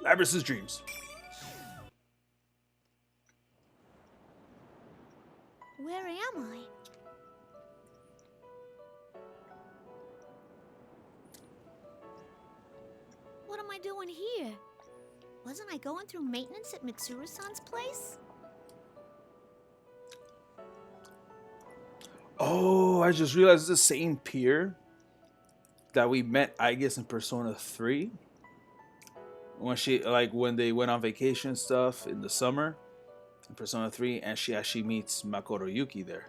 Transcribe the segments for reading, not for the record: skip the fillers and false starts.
Labrys Dreams. Where am I? What am I doing here? Wasn't I going through maintenance at Mitsuru-san's place? Oh, I just realized it's the same Pier that we met, I guess, in Persona 3. When they went on vacation and stuff in the summer in Persona 3, and she actually meets Makoto Yuki there.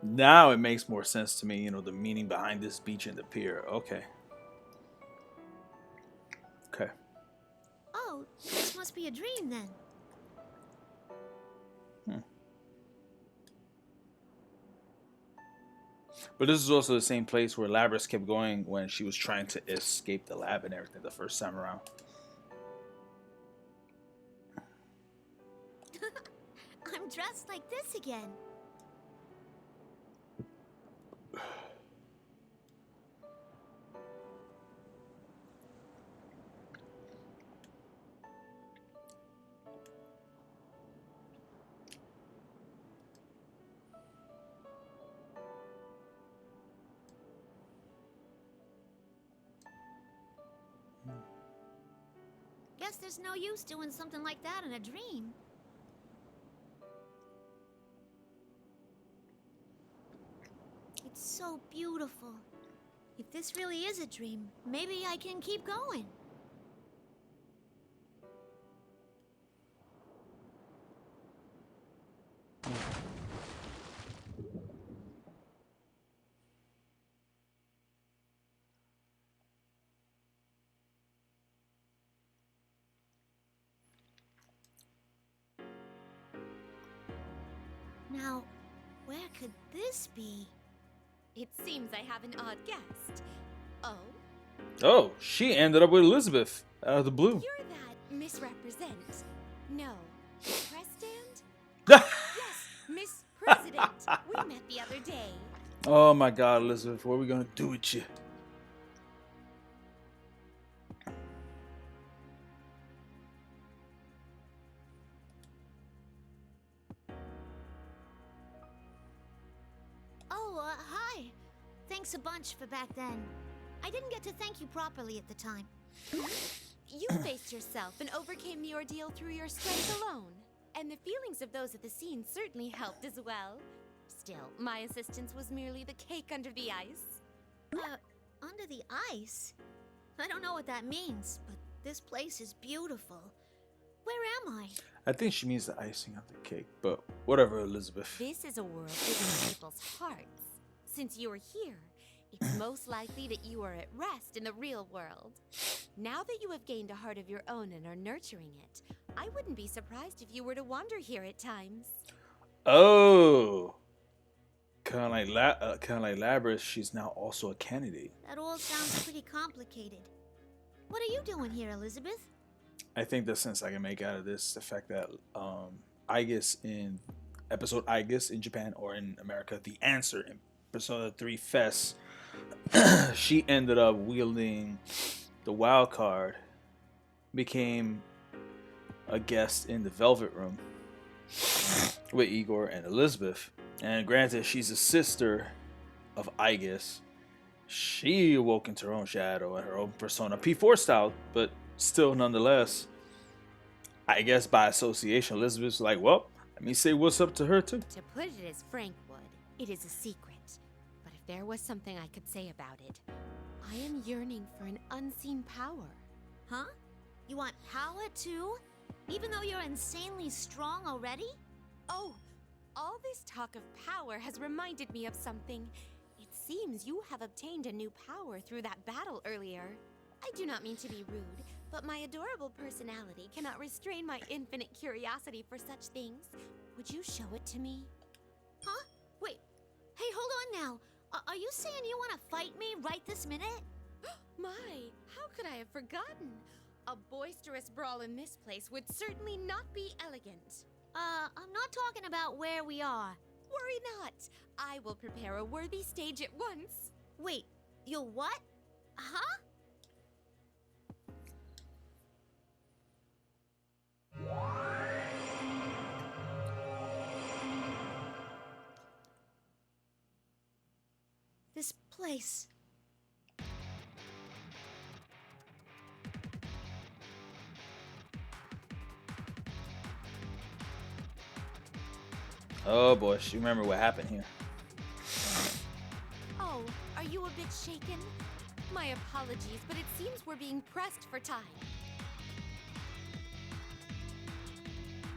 Now it makes more sense to me, the meaning behind this beach and the pier. Okay. Oh, this must be a dream then. But this is also the same place where Labrys kept going when she was trying to escape the lab and everything the first time around. I'm dressed like this again. Guess there's no use doing something like that in a dream. It's so beautiful. If this really is a dream, maybe I can keep going. Now, where could this be? It seems I have an odd guest. Oh? Oh, she ended up with Elizabeth out of the blue. You're that misrepresent. No. Press stand? Yes, Miss President. We met the other day. Oh my God, Elizabeth, what are we gonna do with you? Oh, hi. Thanks a bunch for back then. I didn't get to thank you properly at the time. You faced yourself and overcame the ordeal through your strength alone. And the feelings of those at the scene certainly helped as well. Still, my assistance was merely the cake under the ice. Under the ice? I don't know what that means, but this place is beautiful. Where am I? I think she means the icing on the cake, but whatever, Elizabeth. This is a world within people's hearts. Since you are here, it's most likely that you are at rest in the real world. Now that you have gained a heart of your own and are nurturing it, I wouldn't be surprised if you were to wander here at times. Oh. Kind of like Labrys, she's now also a candidate. That all sounds pretty complicated. What are you doing here, Elizabeth? I think the sense I can make out of this, the fact that Aigis in episode Aigis in Japan, or in America, The Answer in Persona 3 Fest, she ended up wielding the wild card, became a guest in the Velvet Room with Igor and Elizabeth. And granted, she's a sister of Aigis. She awoke into her own shadow and her own persona, P4 style, but still, nonetheless, I guess by association, Elizabeth's like, well, let me say what's up to her too. To put it as Frank would, it is a secret. But if there was something I could say about it, I am yearning for an unseen power. Huh? You want power too? Even though you're insanely strong already? Oh, all this talk of power has reminded me of something. It seems you have obtained a new power through that battle earlier. I do not mean to be rude, but my adorable personality cannot restrain my infinite curiosity for such things. Would you show it to me? Huh? Wait. Hey, hold on now. Are you saying you want to fight me right this minute? My, how could I have forgotten? A boisterous brawl in this place would certainly not be elegant. I'm not talking about where we are. Worry not. I will prepare a worthy stage at once. Wait, you'll what? Huh? This place. Oh boy, she remember what happened here. Oh, are you a bit shaken? My apologies, but it seems we're being pressed for time.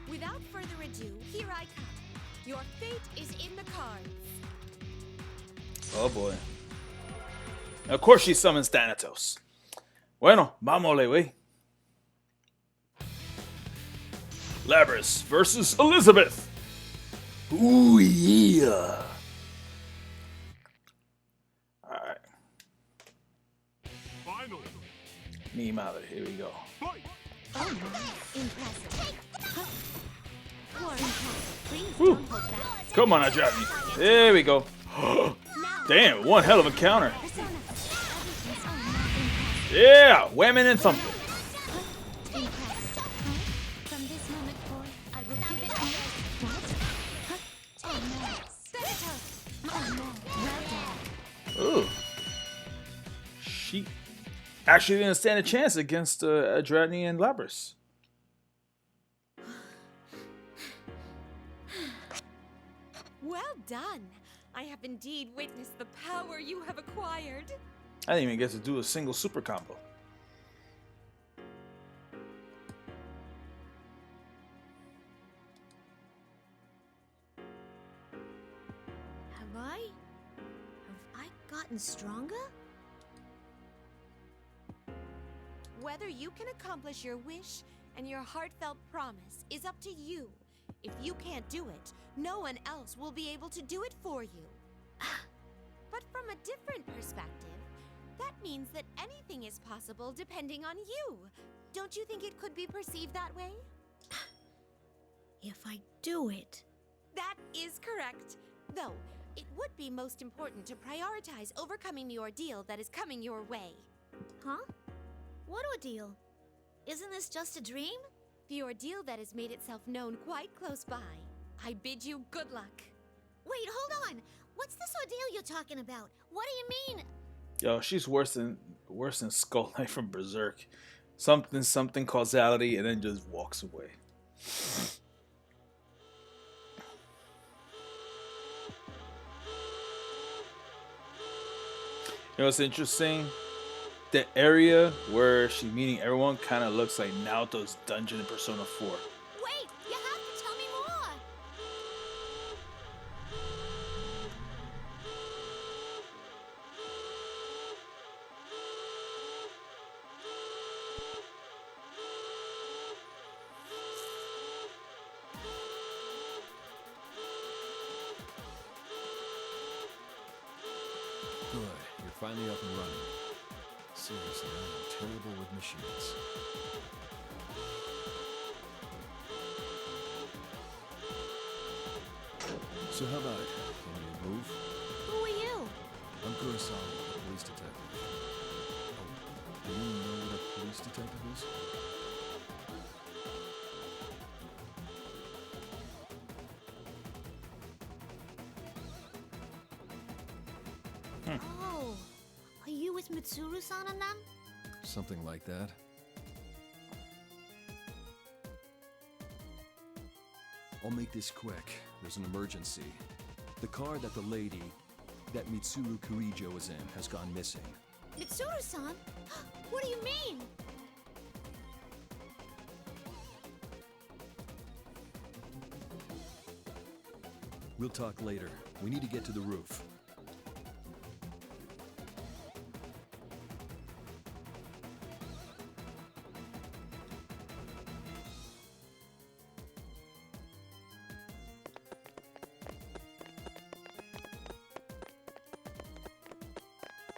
Without further ado, here I come. Your fate is in the cards. Oh boy. Of course she summons Thanatos. Bueno, vámonos, wey. Labrys versus Elizabeth. Ooh, yeah. Alright. Finally. Me madre, here we go. Fight. Oh my, impressive. More impressive. Please Whew. don't hold back. Come on, Ajani. There we go. Damn, one hell of a counter. Persona. Everything's so impressive. Yeah, whamming and thumping. Impressive. From this moment forth, I will give it all. What? Oh no. Thanatos. Oh no. Well done. Ooh. She actually didn't stand a chance against Adradni and Labrys. Well done. I have indeed witnessed the power you have acquired. I didn't even get to do a single super combo. Have I gotten stronger? Whether you can accomplish your wish and your heartfelt promise is up to you. If you can't do it, no one else will be able to do it for you. But from a different perspective, that means that anything is possible depending on you. Don't you think it could be perceived that way? If I do it. That is correct. Though, it would be most important to prioritize overcoming the ordeal that is coming your way. Huh? What ordeal? Isn't this just a dream? The ordeal that has made itself known quite close by. I bid you good luck. Wait, hold on. What's this ordeal you're talking about? What do you mean? Yo, she's worse than Skull Knight from Berserk. Something causality, and then just walks away. You know what's interesting? The area where she's meeting everyone kind of looks like Naoto's dungeon in Persona 4. Wait, you have to tell me more. Good. You're finally up and running. Seriously, I am terrible with machines. So how about it? Can you move? Who are you? I'm Kurosawa, a police detective. Oh, do you know what a police detective is? Oh, are you with Mitsuru-san and them? Something like that. I'll make this quick. There's an emergency. The car that the lady, that Mitsuru Kurijo is in, has gone missing. Mitsuru-san? What do you mean? We'll talk later. We need to get to the roof.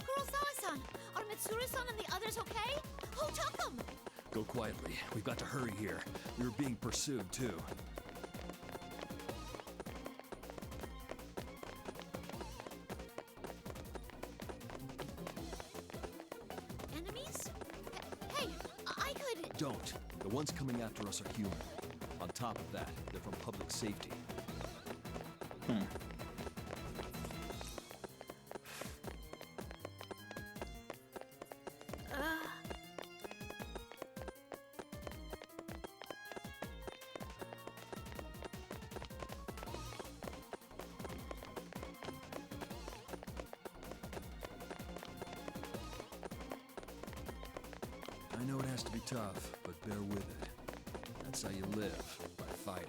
Kurosawa-san, are Mitsuru-san and the others okay? Who took them? Go quietly. We've got to hurry here. We were being pursued, too. don't. The ones coming after us are human. On top of that, they're from public safety. I know it has to be tough, but bear with it. That's how you live, by fighting.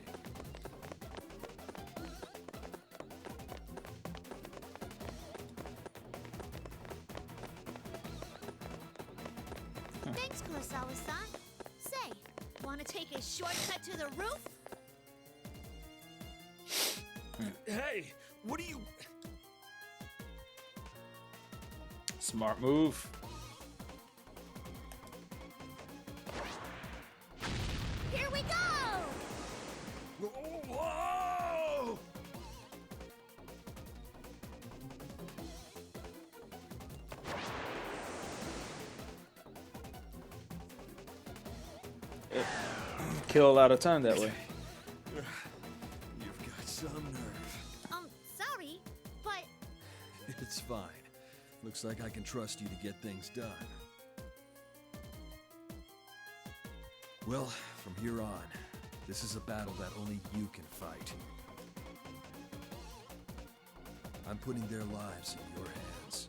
Thanks, Kurosawa-san. Say, want to take a shortcut to the roof? Hey, what are you... Smart move. Here we go! Whoa! Kill a lot of time that way. You've got some nerve. Sorry, but It's fine. Looks like I can trust you to get things done. Well, from here on, this is a battle that only you can fight. I'm putting their lives in your hands.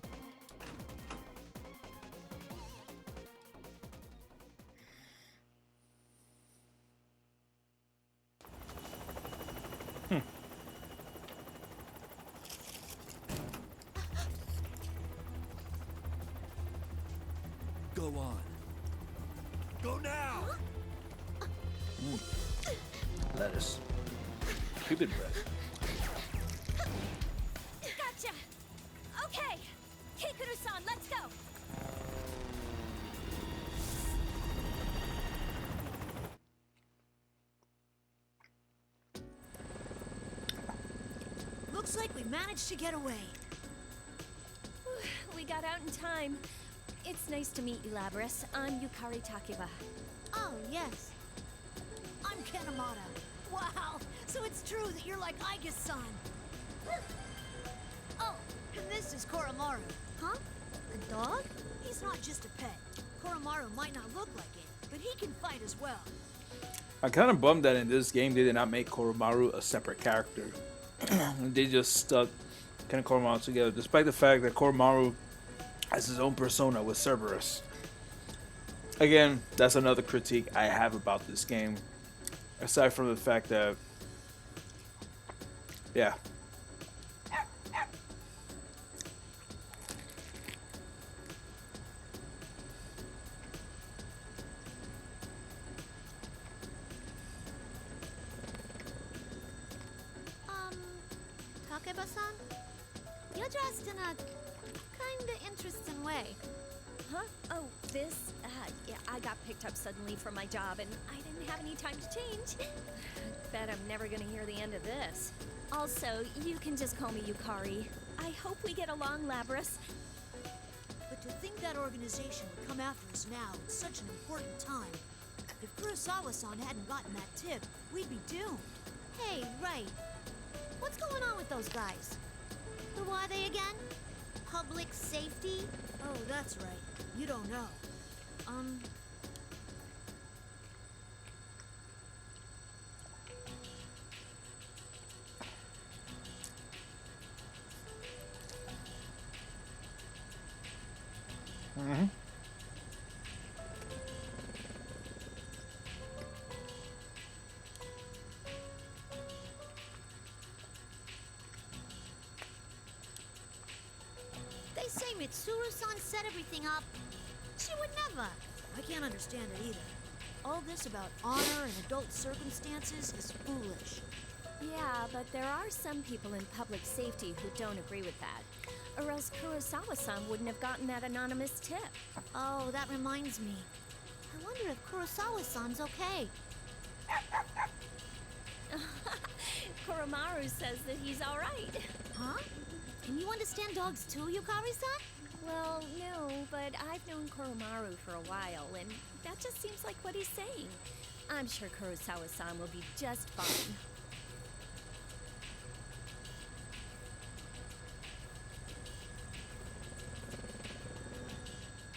Go on. Go now! Lettuce. Cupid bread. Gotcha! Okay! Kikuno-san, let's go! looks like we managed to get away. We got out in time. It's nice to meet you, Labrys. I'm Yukari Takiba. Oh, yes. I'm Kanemata. Wow, so it's true that you're like Aigis-san. Oh, and this is Koromaru. Huh? A dog? He's not just a pet. Koromaru might not look like it, but he can fight as well. I'm kind of bummed that in this game they did not make Koromaru a separate character. They just stuck Ken and Koromaru together, despite the fact that Koromaru has his own persona with Cerberus. Again, that's another critique I have about this game. Aside from the fact that, yeah. Takeba-san? You're dressed in a kinda interesting way. Huh? Oh, this? Yeah, I got picked up suddenly from my job, and I didn't have any time to change. Bet I'm never gonna hear the end of this. Also, you can just call me Yukari. I hope we get along, Labrys. But to think that organization would come after us now at such an important time. If Kurosawa-san hadn't gotten that tip, we'd be doomed. Hey, right. What's going on with those guys? Who are they again? Public safety? Oh, that's right. You don't know. They say Mitsuru-san set everything up. She would never. I can't understand it either. All this about honor and adult circumstances is foolish. Yeah, but there are some people in public safety who don't agree with that. Or else Kurosawa-san wouldn't have gotten that anonymous tip. Oh, that reminds me. I wonder if Kurosawa-san's okay. Koromaru says that he's alright. Huh? Can you understand dogs too, Yukari-san? Well, no, but I've known Koromaru for a while, and that just seems like what he's saying. I'm sure Kurosawa-san will be just fine.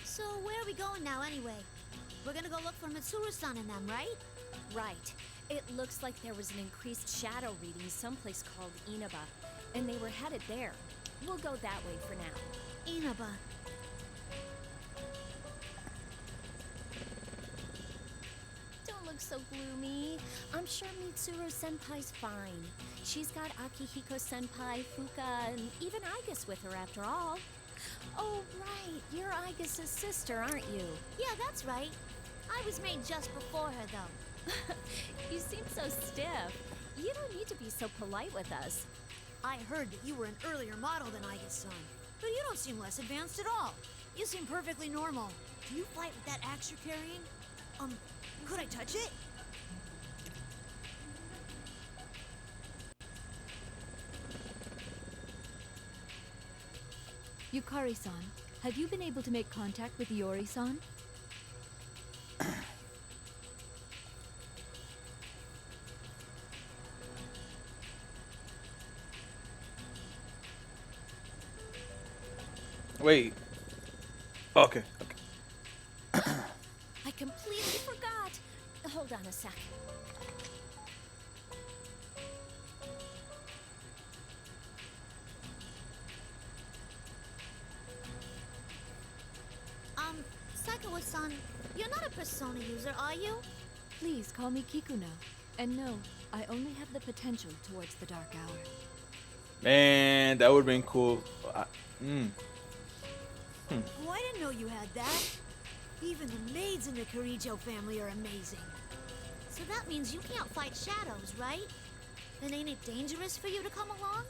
So where are we going now anyway? We're gonna go look for Mitsuru-san and them, right? Right. It looks like there was an increased shadow reading someplace called Inaba, and they were headed there. We'll go that way for now. Inaba. Don't look so gloomy. I'm sure Mitsuru-senpai's fine. She's got Akihiko-senpai, Fuuka, and even Aigis with her after all. Oh, right. You're Aigis' sister, aren't you? Yeah, that's right. I was made just before her, though. You seem so stiff. You don't need to be so polite with us. I heard that you were an earlier model than Aigis-san, but you don't seem less advanced at all. You seem perfectly normal. Do you fight with that axe you're carrying? Could I touch it? Yukari-san, have you been able to make contact with Iori-san? Wait. Okay. I completely forgot. Hold on a sec. Saikawa-san, you're not a persona user, are you? Please call me Kikuno. And no, I only have the potential towards the dark hour. Man, that would have been cool. Oh, I didn't know you had that. Even the maids in the Kirijo family are amazing. So that means you can't fight shadows, right? Then ain't it dangerous for you to come along?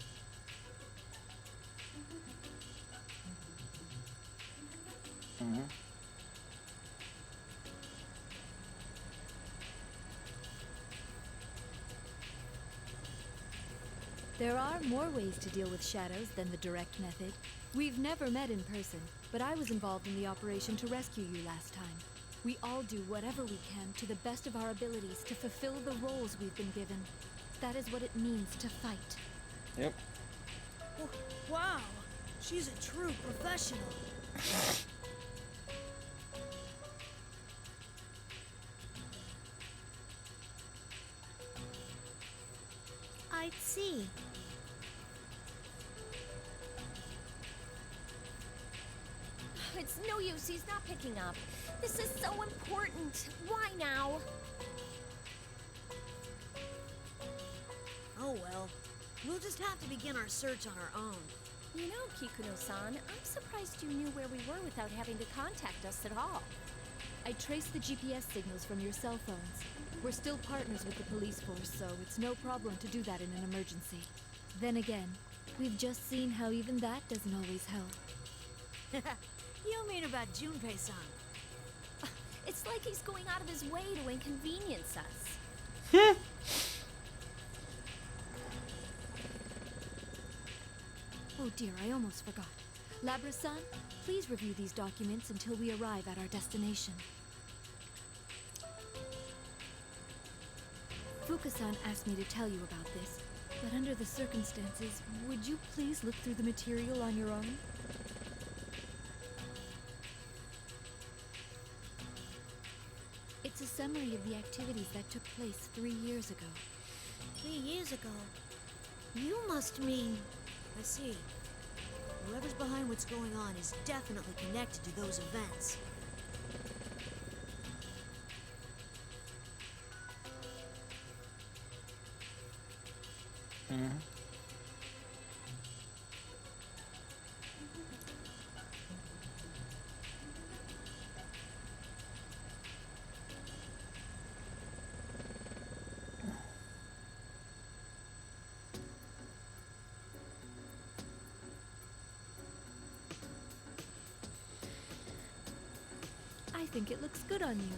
There are more ways to deal with shadows than the direct method. We've never met in person, but I was involved in the operation to rescue you last time. We all do whatever we can to the best of our abilities to fulfill the roles we've been given. That is what it means to fight. Yep. Wow, she's a true professional. I'd see. It's no use, he's not picking up. This is so important. Why now? Oh well, we'll just have to begin our search on our own. You know, Kikuno-san, I'm surprised you knew where we were without having to contact us at all. I traced the GPS signals from your cell phones. We're still partners with the police force, so it's no problem to do that in an emergency. Then again, we've just seen how even that doesn't always help. You mean about Junpei-san? It's like he's going out of his way to inconvenience us. Oh dear, I almost forgot. Labrys-san, please review these documents until we arrive at our destination. Fuuka-san asked me to tell you about this, but under the circumstances, would you please look through the material on your own? It's a summary of the activities that took place 3 years ago. 3 years ago? You must mean... I see. Whoever's behind what's going on is definitely connected to those events. I think it looks good on you.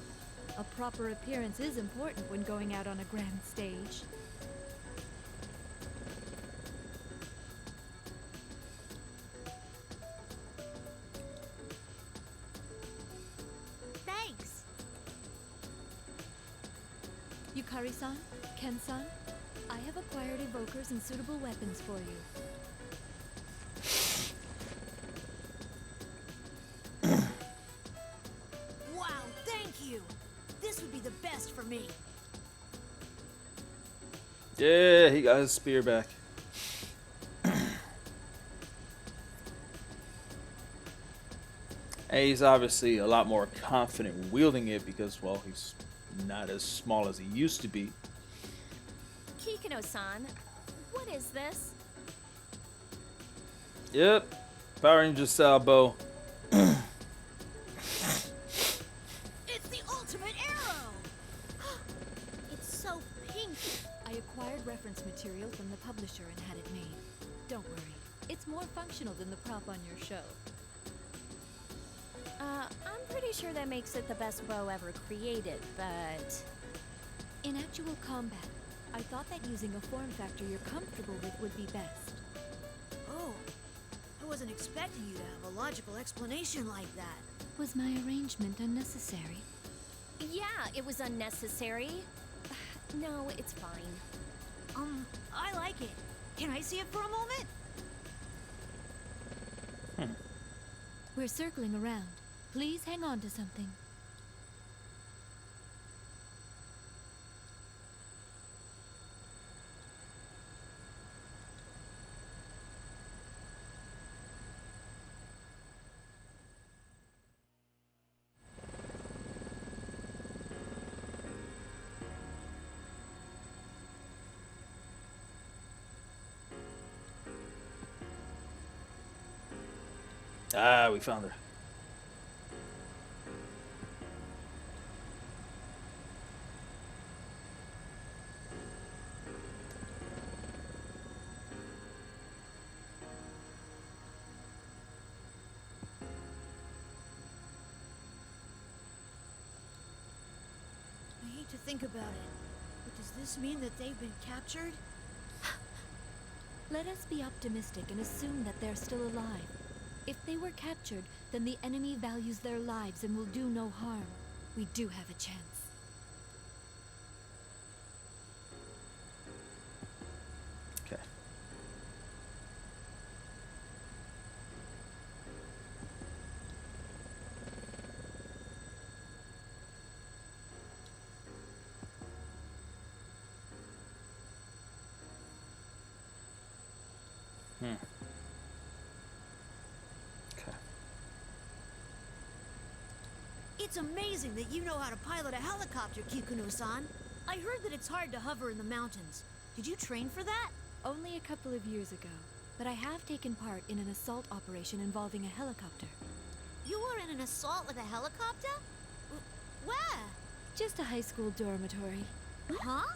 A proper appearance is important when going out on a grand stage. Yukari-san, Ken-san, I have acquired evokers and suitable weapons for you. Wow, thank you! This would be the best for me. Yeah, he got his spear back. And he's obviously a lot more confident wielding it because, well, he's not as small as he used to be. Kikuno-san, what is this? Yep, Power Ranger style bow. It's the ultimate arrow! It's so pink. I acquired reference material from the publisher and had it made. Don't worry, it's more functional than the prop on your show. I'm pretty sure that makes it the best bow ever created, but... In actual combat, I thought that using a form factor you're comfortable with would be best. Oh, I wasn't expecting you to have a logical explanation like that. Was my arrangement unnecessary? Yeah, it was unnecessary. No, it's fine. I like it. Can I see it for a moment? We're circling around. Please hang on to something. Ah, we found her. I hate to think about it, but does this mean that they've been captured? Let us be optimistic and assume that they're still alive. If they were captured, then the enemy values their lives and will do no harm. We do have a chance. Okay. Okay. It's amazing that you know how to pilot a helicopter, Kikuno-san. I heard that it's hard to hover in the mountains. Did you train for that? Only a couple of years ago, but I have taken part in an assault operation involving a helicopter. You were in an assault with a helicopter? Where? Just a high school dormitory. Huh?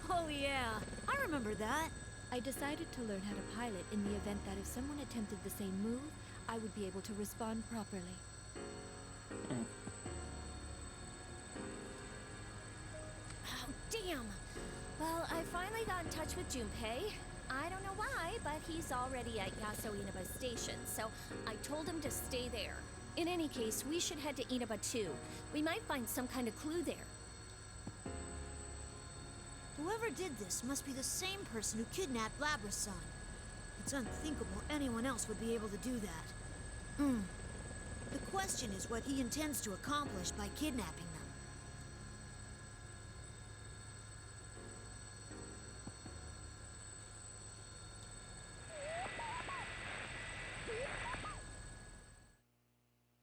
Oh yeah, I remember that. I decided to learn how to pilot in the event that if someone attempted the same move, I would be able to respond properly. Oh, damn. Well, I finally got in touch with Junpei. I don't know why, but he's already at Yaso Inaba Station, so I told him to stay there. In any case, we should head to Inaba too. We might find some kind of clue there. Whoever did this must be the same person who kidnapped Labrys-san. It's unthinkable anyone else would be able to do that. The question is what he intends to accomplish by kidnapping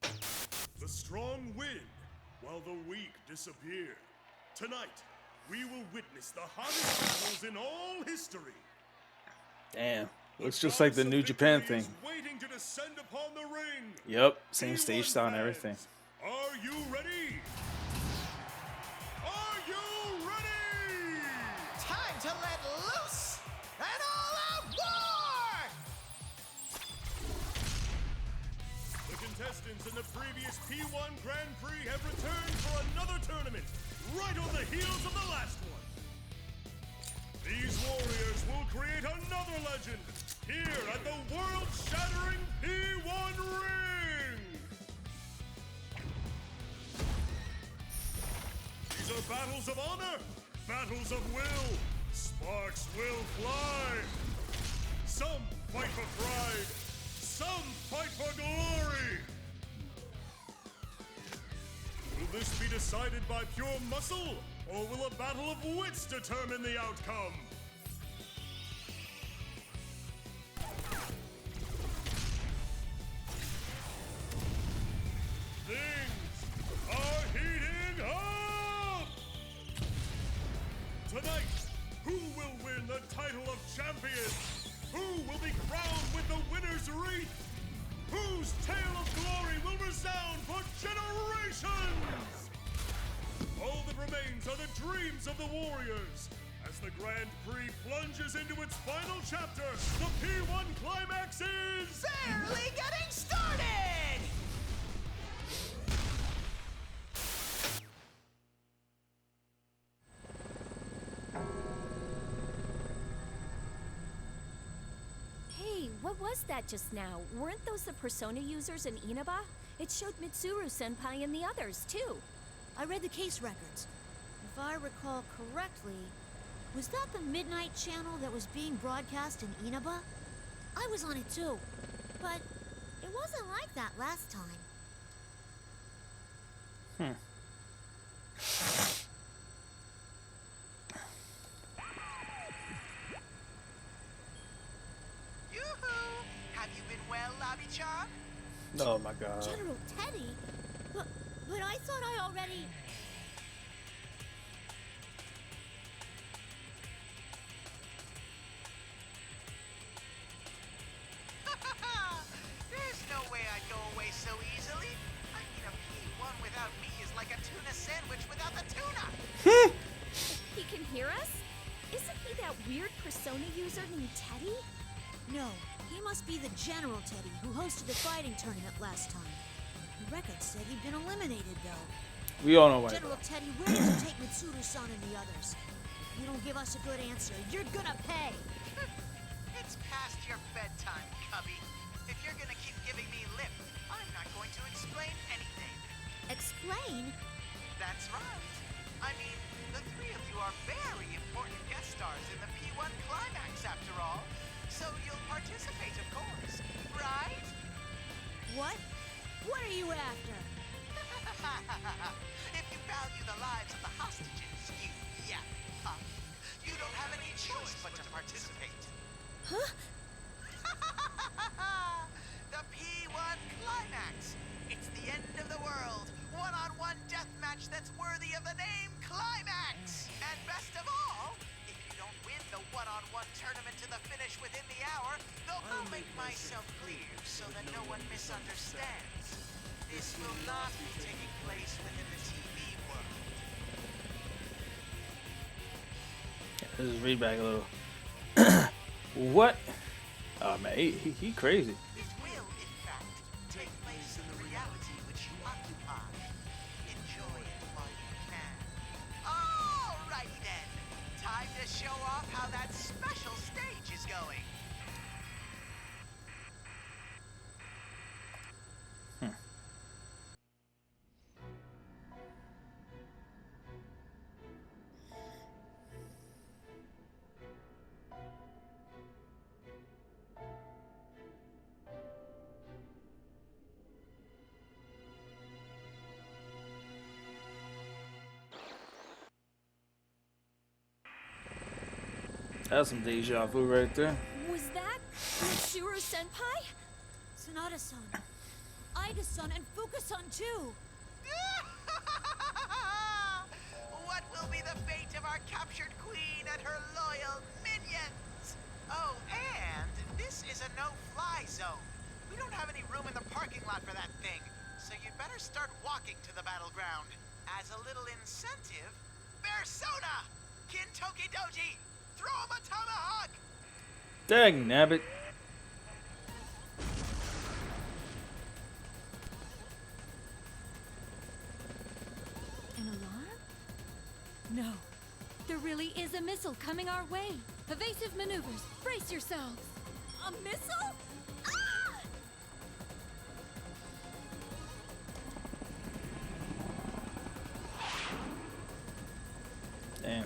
them. The strong win, while the weak disappear. Tonight, we will witness the hottest battles in all history. Damn. Looks just like the New Japan thing. Waiting to descend upon the ring. Yep, same stage style and everything. Are you ready? Are you ready? Time to let loose! An all-out war! The contestants in the previous P1 Grand Prix have returned for another tournament, right on the heels of the last one. These warriors will create another legend here at the world-shattering P1 ring! These are battles of honor, battles of will. Sparks will fly. Some fight for pride. Some fight for glory. Will this be decided by pure muscle, or will a battle of wits determine the outcome? Things are heating up! Tonight, who will win the title of champion? Who will be crowned with the winner's wreath? Whose tale of glory will resound for generations? All that remains are the dreams of the warriors. As the Grand Prix plunges into its final chapter, the P1 climax is... Barely getting started! Hey, what was that just now? Weren't those the persona users in Inaba? It showed Mitsuru-senpai and the others, too. I read the case records. If I recall correctly, was that the Midnight Channel that was being broadcast in Inaba? I was on it too, but it wasn't like that last time. Yoo-hoo! Have you been well, Labi-chan? Oh my god. General Teddie? But I thought I already... There's no way I'd go away so easily. I mean, a P1 without me is like a tuna sandwich without the tuna. He can hear us? Isn't he that weird persona user named Teddie? No, he must be the General Teddie who hosted the fighting tournament last time. The record said he'd been eliminated, though. We all know why. General Teddie, we're going to take Mitsuru-san and the others. If you don't give us a good answer, you're gonna pay. It's past your bedtime, Cubby. If you're gonna keep giving me lip, I'm not going to explain anything. Explain? That's right. I mean, the three of you are very important guest stars in the P1 climax, after all. So you'll participate, of course, right? What? What are you after? If you value the lives of the hostages, you punk, you don't have any choice but to participate. Huh? The P1 climax. It's the end of the world. One-on-one death match that's worthy of the name Climax. And best of all, if you don't win the one-on-one tournament to the finish within the hour, I'll make myself clear so that no one misunderstands. This will not be taking place within the TV world. Let's just read back a little. What? Oh man, he crazy. It will, in fact, take place in the reality which you occupy. Enjoy it while you can. Alrighty then. Time to show off how that special stage is going. That's some deja vu right there. Was that Mitsuru-senpai? Sonata-san, Aigis-san, and Fuuka-san too. What will be the fate of our captured queen and her loyal minions? Oh, and this is a no-fly zone. We don't have any room in the parking lot for that thing, so you'd better start walking to the battleground. As a little incentive, Persona! Kintoki Doji! Throw him a tomahawk! Dang nabbit. An alarm? No. There really is a missile coming our way. Evasive maneuvers. Brace yourselves. A missile? Ah! Damn.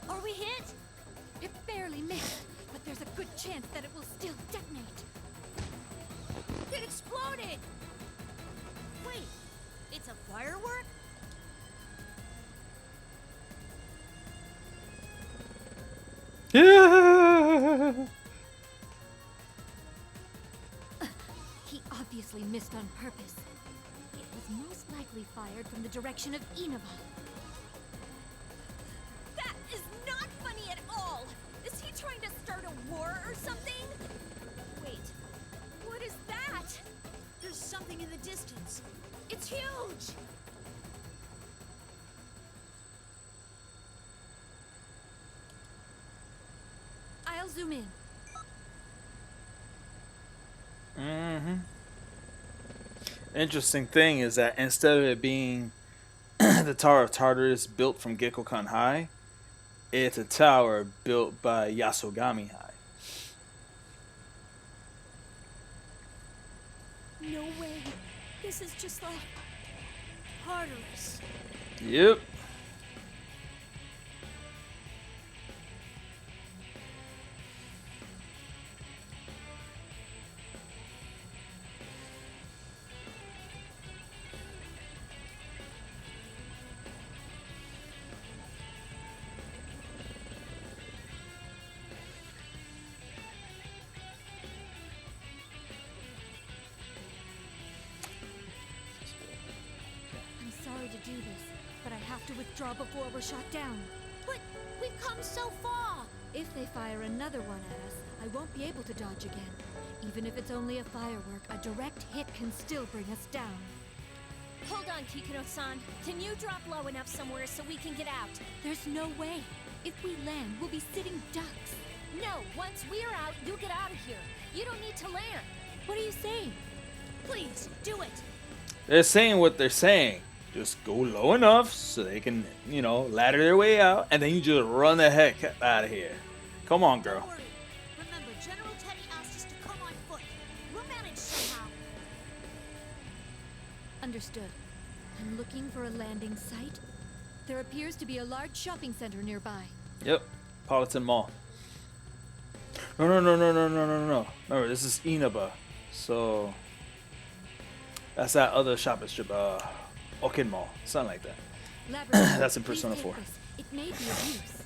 Are we hit? It barely missed, but there's a good chance that it will still detonate. It exploded! Wait, it's a firework? Yeah. He obviously missed on purpose. It was most likely fired from the direction of Inaba. That is not funny at all! Is he trying to start a war or something? Wait, what is that? There's something in the distance. It's huge! I'll zoom in. Interesting thing is that instead of it being the Tower of Tartarus built from Gekkokan High, it's a tower built by Yasogami High. No way. This is just like... Tartarus. Yep. I'm sorry to do this, but I have to withdraw before we're shot down. But we've come so far. If they fire another one at us, I won't be able to dodge again. Even if it's only a firework, a direct hit can still bring us down. Hold on, Kikuno-san. Can you drop low enough somewhere so we can get out? There's no way. If we land, we'll be sitting ducks. No, once we're out, you get out of here. You don't need to land. What are you saying? Please, do it. They're saying what they're saying. Just go low enough so they can, you know, ladder their way out, and then you just run the heck out of here. Come on, girl. Don't worry. Remember, General Teddie asked us to come on foot. We'll manage somehow. Understood. I'm looking for a landing site. There appears to be a large shopping center nearby. Yep. Politan Mall. No. Remember, this is Inaba. So that's that other shopping strip, Oken Mall. Something like that. Labrys, That's in please Persona take 4. this. It may be of use.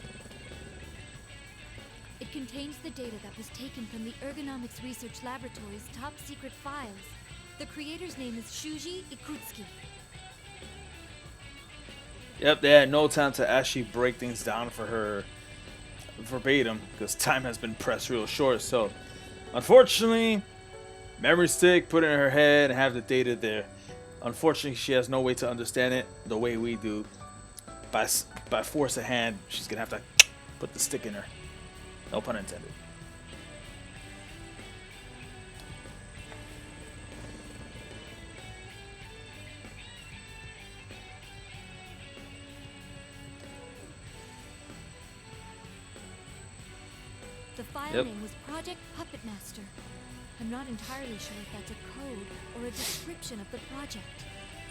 It contains the data that was taken from the Ergonomics Research Laboratory's top secret files. The creator's name is Shuji Ikutsuki. Yep, they had no time to actually break things down for her verbatim because time has been pressed real short. So, unfortunately, memory stick, put it in her head, and have the data there. Unfortunately, she has no way to understand it the way we do. By force of hand, she's gonna have to put the stick in her. No pun intended. The file Yep. name was Project Puppet Master. I'm not entirely sure if that's a code or a description of the project.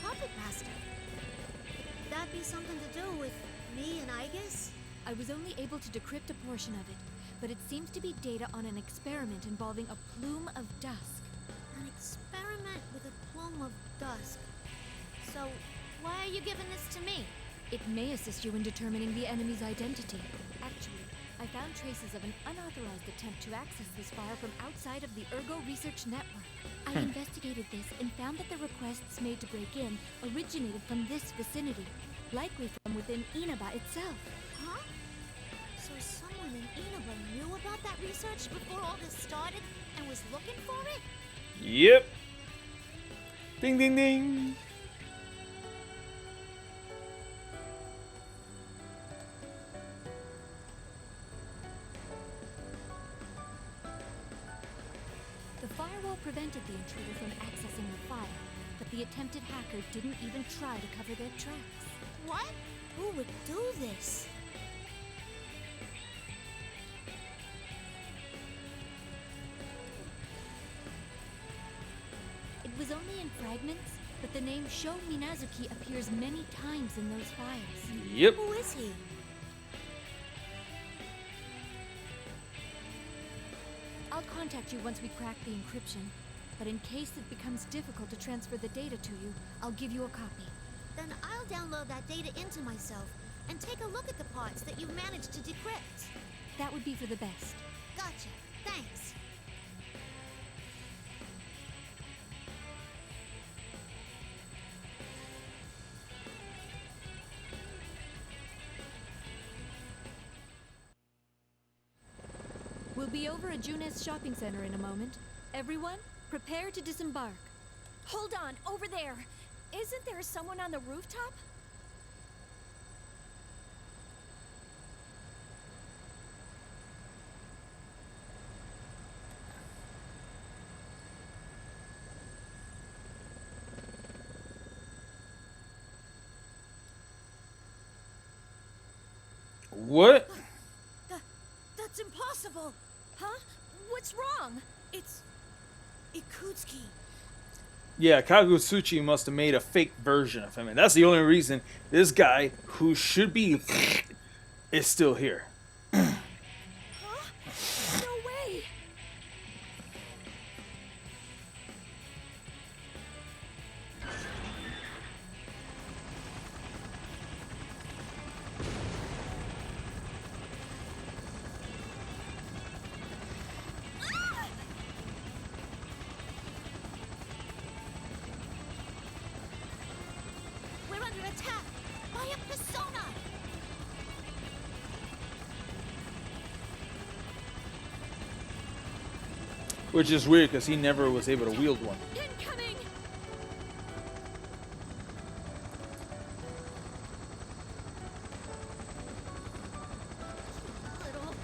Puppet Master. Could that be something to do with me and Aigis? I was only able to decrypt a portion of it, but it seems to be data on an experiment involving a plume of dusk. An experiment with a plume of dusk. So, why are you giving this to me? It may assist you in determining the enemy's identity. Actually, I found traces of an unauthorized attempt to access this file from outside of the Ergo Research Network. I investigated this and found that the requests made to break in originated from this vicinity, likely from within Inaba itself. Huh? So someone in Inaba knew about that research before all this started and was looking for it? Yep. Ding, ding, ding. The firewall prevented the intruder from accessing the file, but the attempted hacker didn't even try to cover their tracks. What? Who would do this? It was only in fragments, but the name Sho Minazuki appears many times in those files. Yep. Who is he? I'll contact you once we crack the encryption. But in case it becomes difficult to transfer the data to you, I'll give you a copy. Then I'll download that data into myself and take a look at the parts that you've managed to decrypt. That would be for the best. Gotcha. Thanks. We'll be over at Junes Shopping Center in a moment. Everyone, prepare to disembark. Hold on, over there. Isn't there someone on the rooftop? What? That's impossible. Huh? What's wrong? It's Ikutsuki. Yeah, Kagutsuchi must have made a fake version of him, and that's the only reason this guy, who should be, is still here. Huh? No way! We're under attack by a persona. Which is weird, because he never was able to wield one. Incoming! Little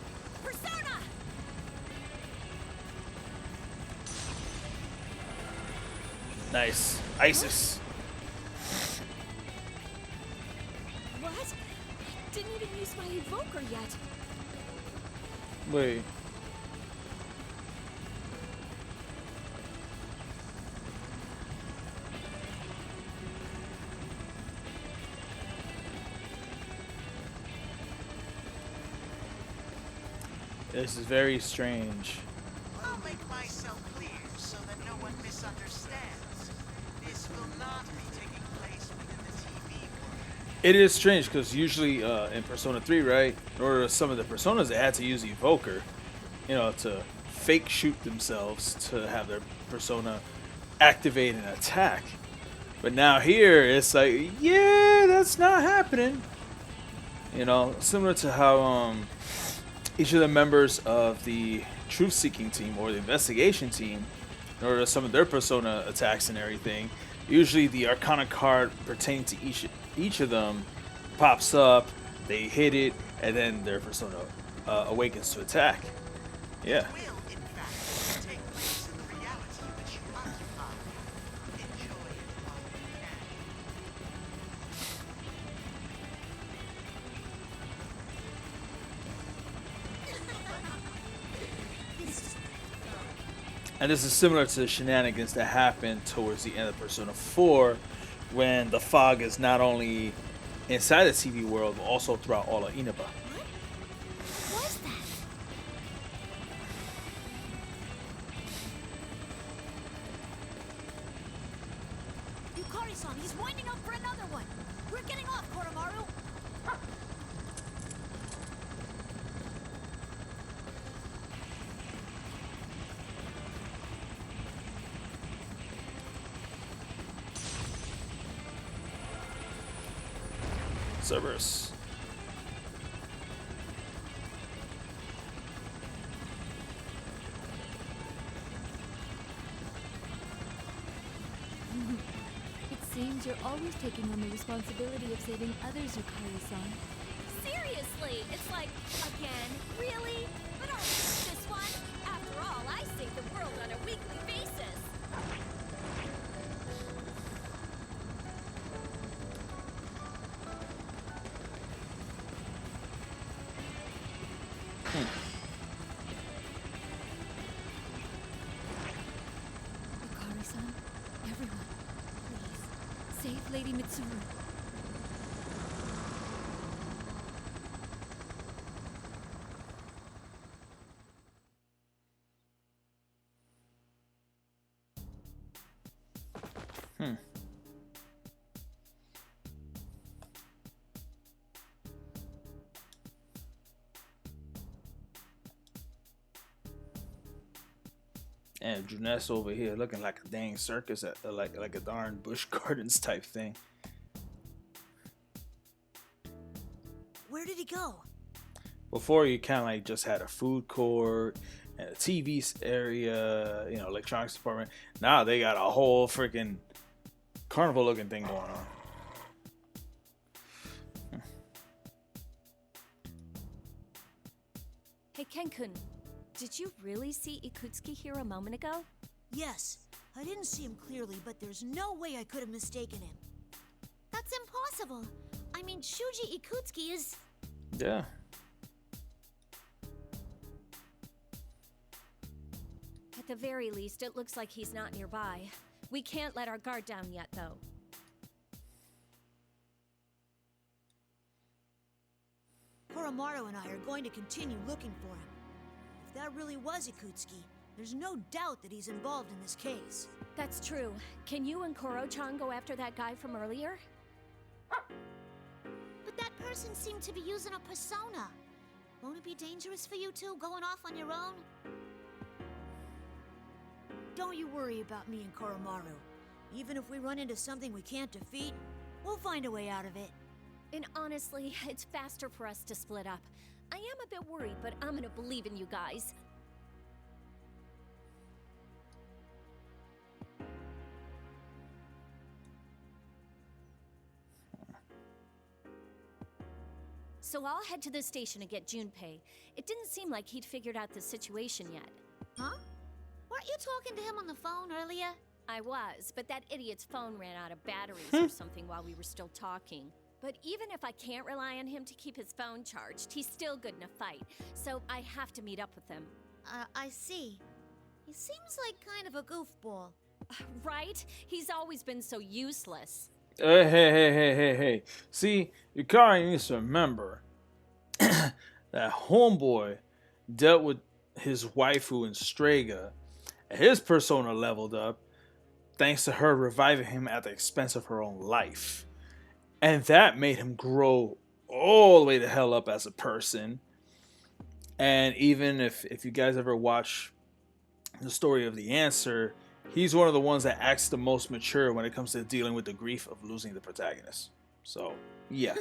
Persona! Nice. ISIS. What? I didn't even use my evoker yet. Wait. This is very strange. I'll make myself clear so that no one misunderstands. This will not be taking place within the TV world. It is strange because usually in Persona 3, right, in order to summon the Personas, they had to use Evoker, you know, to fake shoot themselves to have their Persona activate and attack. But now here, it's like, yeah, that's not happening. You know, similar to how each of the members of the truth-seeking team or the investigation team, in order to summon their Persona attacks and everything, usually the Arcana card pertaining to each of them pops up, they hit it, and then their Persona awakens to attack. Yeah. Will, in fact, take place in the reality which you occupy. Enjoy it while you can. And this is similar to the shenanigans that happened towards the end of Persona 4, when the fog is not only inside the TV world, but also throughout all of Inaba. What was that? Yukari-san, he's winding up for another one. We're getting off, Koromaru. Cerberus. It seems you're always taking on the responsibility of saving others, Yukari-san. Seriously, it's like, again, really? But I'll take this one. After all, I save the world on a weekly basis. Yukari-san, everyone, please, Save Lady Mitsuru. And Juness over here looking like a dang circus at like a darn Busch Gardens type thing. Where did he go? Before you kind of like just had a food court and a TV area, you know, electronics department. Now they got a whole freaking carnival looking thing going on. Hey, Ken-kun, did you really see Ikutsuki here a moment ago? Yes. I didn't see him clearly, but there's no way I could have mistaken him. That's impossible. I mean, Shuji Ikutsuki is... Yeah. At the very least, it looks like he's not nearby. We can't let our guard down yet, though. Koromaru and I are going to continue looking for him. If that really was Ikutsuki, there's no doubt that he's involved in this case. That's true. Can you and Koro-chan go after that guy from earlier? But that person seemed to be using a persona. Won't it be dangerous for you two going off on your own? Don't you worry about me and Koromaru. Even if we run into something we can't defeat, we'll find a way out of it. And honestly, it's faster for us to split up. I am a bit worried, but I'm gonna believe in you guys. So I'll head to the station to get Junpei. It didn't seem like he'd figured out the situation yet. Huh? Weren't you talking to him on the phone earlier? I was, but that idiot's phone ran out of batteries or something while we were still talking. But even if I can't rely on him to keep his phone charged, he's still good in a fight, so I have to meet up with him. I see. He seems like kind of a goofball. Right? He's always been so useless. Hey. See, Yukari needs to remember that homeboy dealt with his waifu in Strega. His persona leveled up thanks to her reviving him at the expense of her own life. And that made him grow all the way to hell up as a person. And even if you guys ever watch the story of The Answer, he's one of the ones that acts the most mature when it comes to dealing with the grief of losing the protagonist. So, yeah.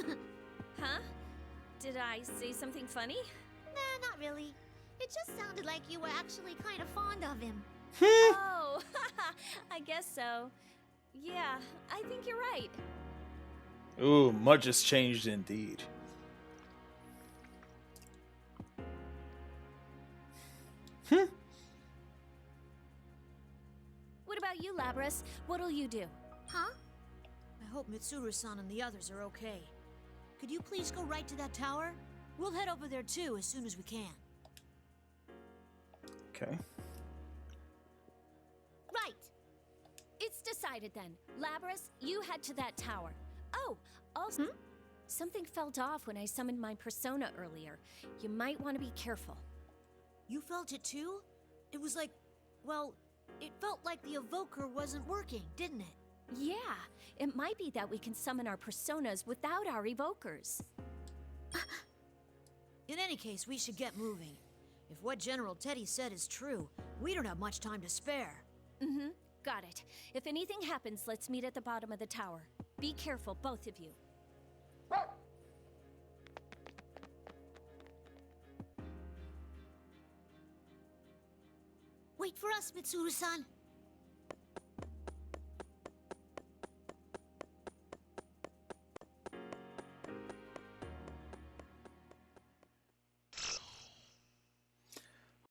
Huh? Did I say something funny? Nah, not really. It just sounded like you were actually kind of fond of him. Oh, I guess so. Yeah, I think you're right. Ooh, much has changed indeed. What about you, Labrys? What'll you do? Huh? I hope Mitsuru-san and the others are okay. Could you please go right to that tower? We'll head over there too as soon as we can. Okay. Right. It's decided then. Labrys, you head to that tower. Oh, also, something felt off when I summoned my persona earlier. You might want to be careful. You felt it too? It was like, well, it felt like the evoker wasn't working, didn't it? Yeah, it might be that we can summon our personas without our evokers. In any case, we should get moving. If what General Teddie said is true, we don't have much time to spare. Mm-hmm, got it. If anything happens, let's meet at the bottom of the tower. Be careful, both of you. Wait for us, Mitsuru-san.